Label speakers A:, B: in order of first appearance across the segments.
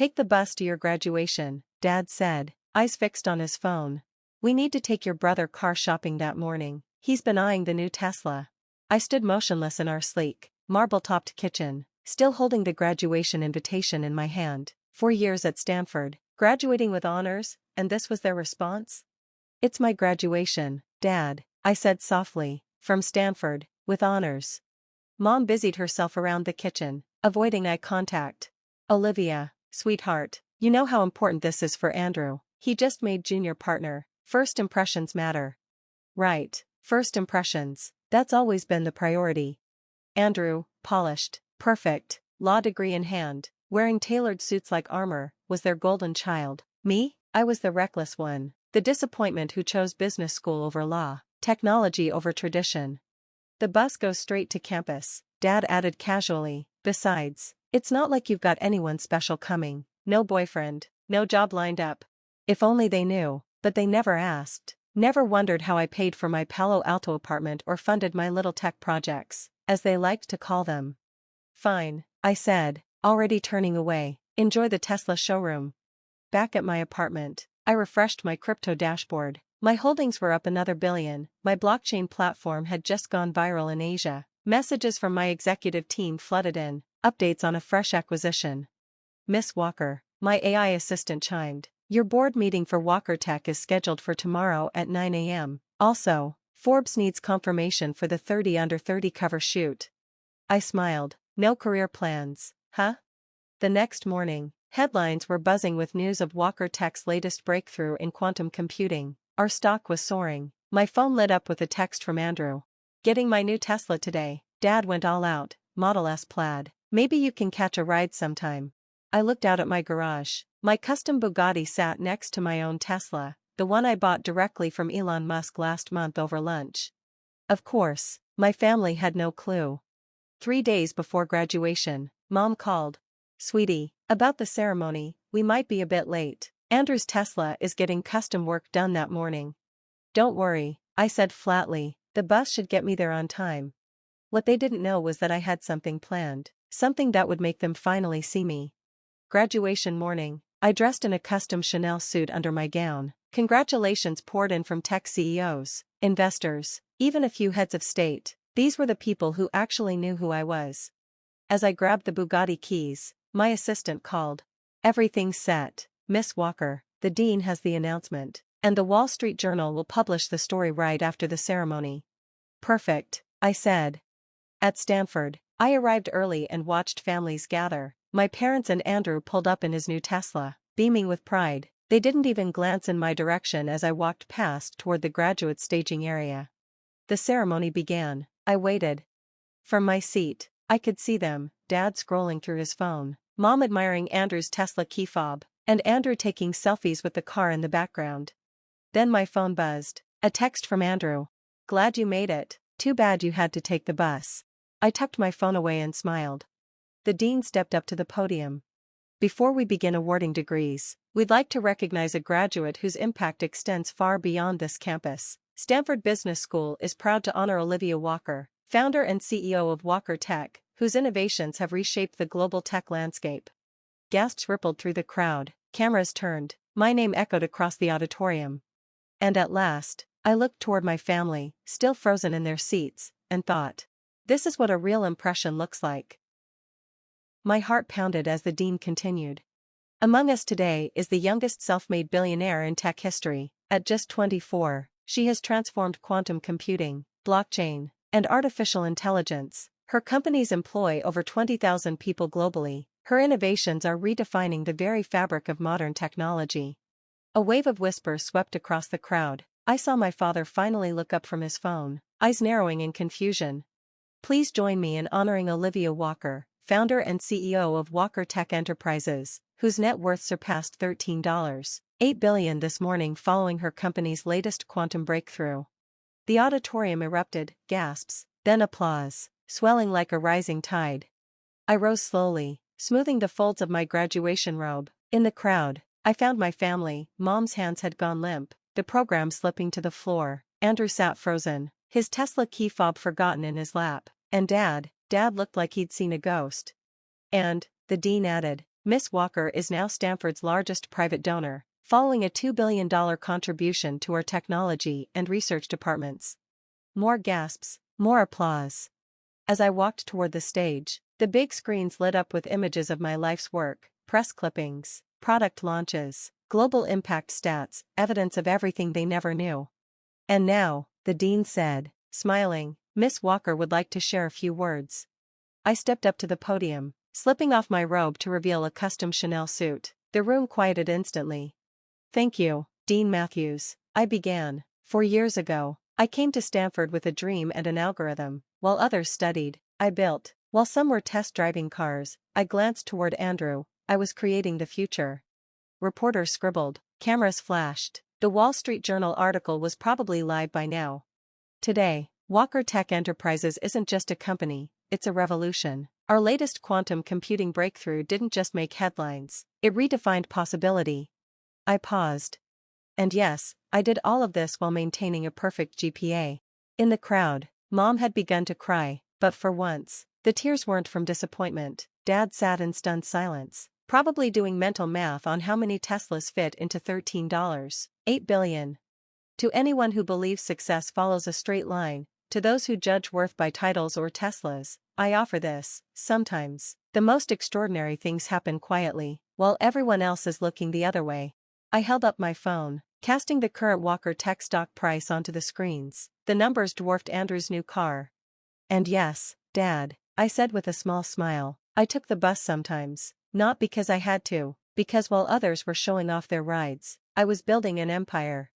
A: Take the bus to your graduation, Dad said, eyes fixed on his phone. We need to take your brother car shopping that morning. He's been eyeing the new Tesla. I stood motionless in our sleek, marble-topped kitchen, still holding the graduation invitation in my hand. 4 years at Stanford, graduating with honors, and this was their response? It's my graduation, Dad, I said softly, from Stanford, with honors. Mom busied herself around the kitchen, avoiding eye contact. Olivia, sweetheart, you know how important this is for Andrew. He just made junior partner. First impressions matter. Right, first impressions, that's always been the priority. Andrew, polished, perfect, law degree in hand, wearing tailored suits like armor, was their golden child. Me? I was the reckless one, the disappointment who chose business school over law, technology over tradition. The bus goes straight to campus, Dad added casually. Besides, it's not like you've got anyone special coming, no boyfriend, no job lined up. If only they knew, but they never asked, never wondered how I paid for my Palo Alto apartment or funded my little tech projects, as they liked to call them. Fine, I said, already turning away, enjoy the Tesla showroom. Back at my apartment, I refreshed my crypto dashboard. My holdings were up another billion, my blockchain platform had just gone viral in Asia. Messages from my executive team flooded in, updates on a fresh acquisition. Miss Walker, my AI assistant chimed. Your board meeting for Walker Tech is scheduled for tomorrow at 9 a.m. Also, Forbes needs confirmation for the 30 Under 30 cover shoot. I smiled. No career plans, huh? The next morning, headlines were buzzing with news of Walker Tech's latest breakthrough in quantum computing. Our stock was soaring. My phone lit up with a text from Andrew. Getting my new Tesla today. Dad went all out, Model S plaid. Maybe you can catch a ride sometime. I looked out at my garage. My custom Bugatti sat next to my own Tesla, the one I bought directly from Elon Musk last month over lunch. Of course, my family had no clue. 3 days before graduation, Mom called. Sweetie, about the ceremony, we might be a bit late. Andrew's Tesla is getting custom work done that morning. Don't worry, I said flatly, the bus should get me there on time. What they didn't know was that I had something planned, something that would make them finally see me. Graduation morning, I dressed in a custom Chanel suit under my gown. Congratulations poured in from tech CEOs, investors, even a few heads of state. These were the people who actually knew who I was. As I grabbed the Bugatti keys, my assistant called. Everything's set, Miss Walker, the dean has the announcement, and the Wall Street Journal will publish the story right after the ceremony. Perfect, I said. At Stanford, I arrived early and watched families gather. My parents and Andrew pulled up in his new Tesla, beaming with pride. They didn't even glance in my direction as I walked past toward the graduate staging area. The ceremony began. I waited. From my seat, I could see them, Dad scrolling through his phone, Mom admiring Andrew's Tesla key fob, and Andrew taking selfies with the car in the background. Then my phone buzzed. A text from Andrew. Glad you made it. Too bad you had to take the bus. I tucked my phone away and smiled. The dean stepped up to the podium. Before we begin awarding degrees, we'd like to recognize a graduate whose impact extends far beyond this campus. Stanford Business School is proud to honor Olivia Walker, founder and CEO of Walker Tech, whose innovations have reshaped the global tech landscape. Gasps rippled through the crowd, cameras turned, my name echoed across the auditorium. And at last, I looked toward my family, still frozen in their seats, and thought, this is what a real impression looks like. My heart pounded as the dean continued. Among us today is the youngest self-made billionaire in tech history. At just 24, she has transformed quantum computing, blockchain, and artificial intelligence. Her companies employ over 20,000 people globally. Her innovations are redefining the very fabric of modern technology. A wave of whispers swept across the crowd. I saw my father finally look up from his phone, eyes narrowing in confusion. Please join me in honoring Olivia Walker, founder and CEO of Walker Tech Enterprises, whose net worth surpassed $13.8 billion this morning following her company's latest quantum breakthrough. The auditorium erupted, gasps, then applause, swelling like a rising tide. I rose slowly, smoothing the folds of my graduation robe. In the crowd, I found my family. Mom's hands had gone limp, the program slipping to the floor. Andrew sat frozen, his Tesla key fob forgotten in his lap, and Dad looked like he'd seen a ghost. And, the dean added, Miss Walker is now Stanford's largest private donor, following a $2 billion contribution to our technology and research departments. More gasps, more applause. As I walked toward the stage, the big screens lit up with images of my life's work, press clippings, product launches, global impact stats, evidence of everything they never knew. And now, the dean said, smiling, Miss Walker would like to share a few words. I stepped up to the podium, slipping off my robe to reveal a custom Chanel suit. The room quieted instantly. Thank you, Dean Matthews, I began. 4 years ago, I came to Stanford with a dream and an algorithm. While others studied, I built. While some were test driving cars, I glanced toward Andrew. I was creating the future. Reporters scribbled, cameras flashed. The Wall Street Journal article was probably live by now. Today, Walker Tech Enterprises isn't just a company, it's a revolution. Our latest quantum computing breakthrough didn't just make headlines, it redefined possibility. I paused. And yes, I did all of this while maintaining a perfect GPA. In the crowd, Mom had begun to cry, but for once, the tears weren't from disappointment. Dad sat in stunned silence, probably doing mental math on how many Teslas fit into $13.8 billion. To anyone who believes success follows a straight line, to those who judge worth by titles or Teslas, I offer this. Sometimes, the most extraordinary things happen quietly, while everyone else is looking the other way. I held up my phone, casting the current Walker Tech stock price onto the screens. The numbers dwarfed Andrew's new car. And yes, Dad, I said with a small smile, I took the bus sometimes, not because I had to, because while others were showing off their rides, I was building an empire.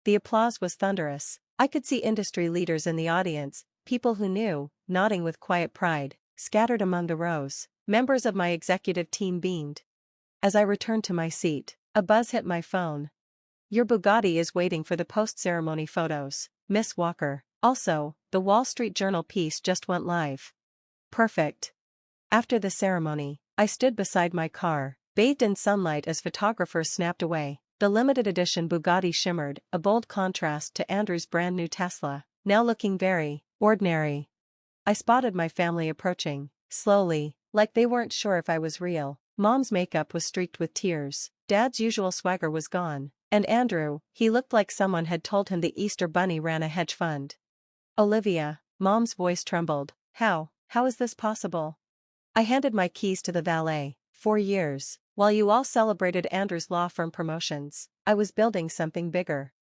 A: The applause was thunderous. I could see industry leaders in the audience, people who knew, nodding with quiet pride, scattered among the rows. Members of my executive team beamed. As I returned to my seat, a buzz hit my phone. Your Bugatti is waiting for the post-ceremony photos, Miss Walker. Also, the Wall Street Journal piece just went live. Perfect. After the ceremony, I stood beside my car, bathed in sunlight as photographers snapped away. The limited edition Bugatti shimmered, a bold contrast to Andrew's brand new Tesla, now looking very ordinary. I spotted my family approaching, slowly, like they weren't sure if I was real. Mom's makeup was streaked with tears, Dad's usual swagger was gone, and Andrew, he looked like someone had told him the Easter Bunny ran a hedge fund. Olivia, Mom's voice trembled. How is this possible? I handed my keys to the valet. 4 years, while you all celebrated Andrew's law firm promotions, I was building something bigger.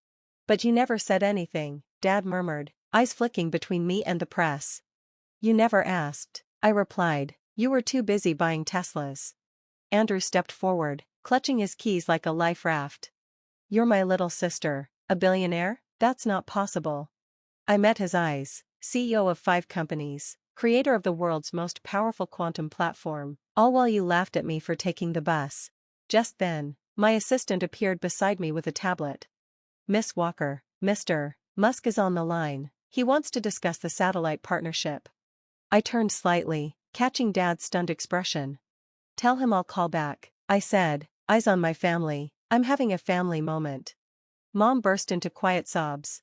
A: But you never said anything, Dad murmured, eyes flicking between me and the press. You never asked, I replied, you were too busy buying Teslas. Andrew stepped forward, clutching his keys like a life raft. You're my little sister, a billionaire? That's not possible. I met his eyes, CEO of 5 companies, creator of the world's most powerful quantum platform, all while you laughed at me for taking the bus. Just then, my assistant appeared beside me with a tablet. Miss Walker, Mr. Musk is on the line. He wants to discuss the satellite partnership. I turned slightly, catching Dad's stunned expression. Tell him I'll call back, I said, eyes on my family. I'm having a family moment. Mom burst into quiet sobs.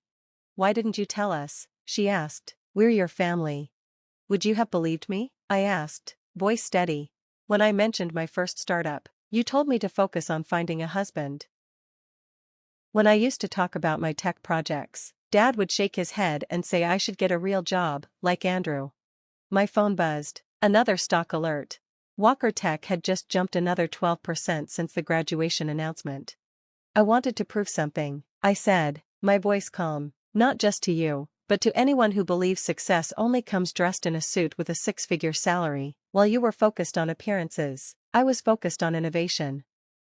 A: Why didn't you tell us? She asked. We're your family. Would you have believed me? I asked, voice steady. When I mentioned my first startup, you told me to focus on finding a husband. When I used to talk about my tech projects, Dad would shake his head and say I should get a real job, like Andrew. My phone buzzed. Another stock alert. Walker Tech had just jumped another 12% since the graduation announcement. I wanted to prove something, I said, my voice calm, not just to you, but to anyone who believes success only comes dressed in a suit with a 6-figure salary. While you were focused on appearances, I was focused on innovation.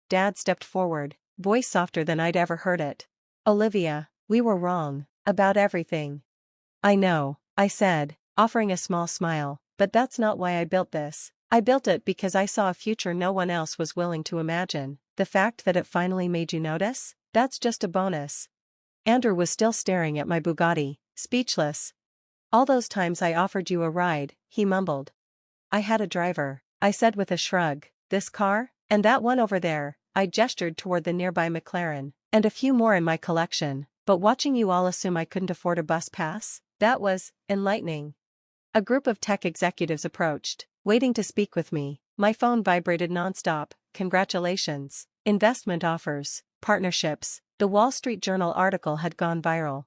A: Dad stepped forward, voice softer than I'd ever heard it. Olivia, we were wrong about everything. I know, I said, offering a small smile, but that's not why I built this. I built it because I saw a future no one else was willing to imagine. The fact that it finally made you notice? That's just a bonus. Andrew was still staring at my Bugatti, speechless. All those times I offered you a ride, he mumbled. I had a driver, I said with a shrug. This car? And that one over there, I gestured toward the nearby McLaren, and a few more in my collection, but watching you all assume I couldn't afford a bus pass? That was enlightening. A group of tech executives approached, waiting to speak with me. My phone vibrated nonstop. Congratulations. Investment offers, partnerships. The Wall Street Journal article had gone viral.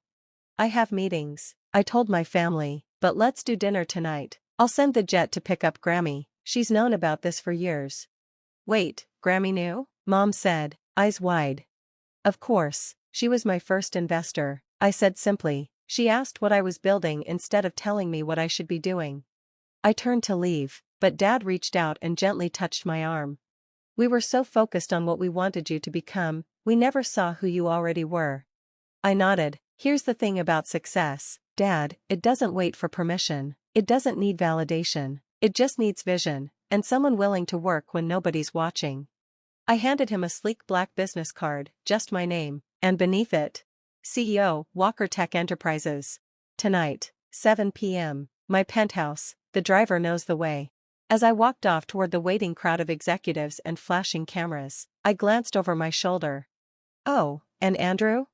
A: I have meetings, I told my family, but let's do dinner tonight. I'll send the jet to pick up Grammy. She's known about this for years. Wait, Grammy knew? Mom said, eyes wide. Of course, she was my first investor, I said simply. She asked what I was building instead of telling me what I should be doing. I turned to leave, but Dad reached out and gently touched my arm. We were so focused on what we wanted you to become, we never saw who you already were. I nodded. Here's the thing about success, Dad, it doesn't wait for permission, it doesn't need validation, it just needs vision, and someone willing to work when nobody's watching. I handed him a sleek black business card, just my name, and beneath it, CEO, Walker Tech Enterprises. Tonight, 7 p.m., my penthouse, the driver knows the way. As I walked off toward the waiting crowd of executives and flashing cameras, I glanced over my shoulder. Oh, and Andrew?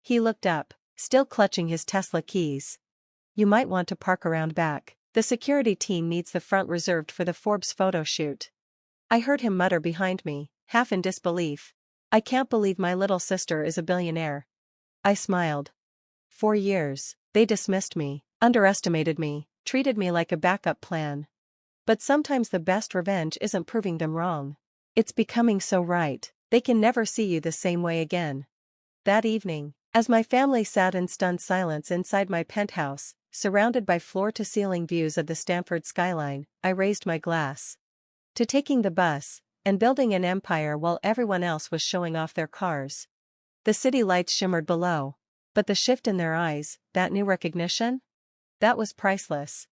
A: He looked up, still clutching his Tesla keys. You might want to park around back. The security team needs the front reserved for the Forbes photo shoot. I heard him mutter behind me, half in disbelief. I can't believe my little sister is a billionaire. I smiled. 4 years, they dismissed me, underestimated me, treated me like a backup plan. But sometimes the best revenge isn't proving them wrong. It's becoming so right, they can never see you the same way again. That evening, as my family sat in stunned silence inside my penthouse, surrounded by floor-to-ceiling views of the Stamford skyline, I raised my glass. To taking the bus, and building an empire while everyone else was showing off their cars. The city lights shimmered below. But the shift in their eyes, that new recognition? That was priceless.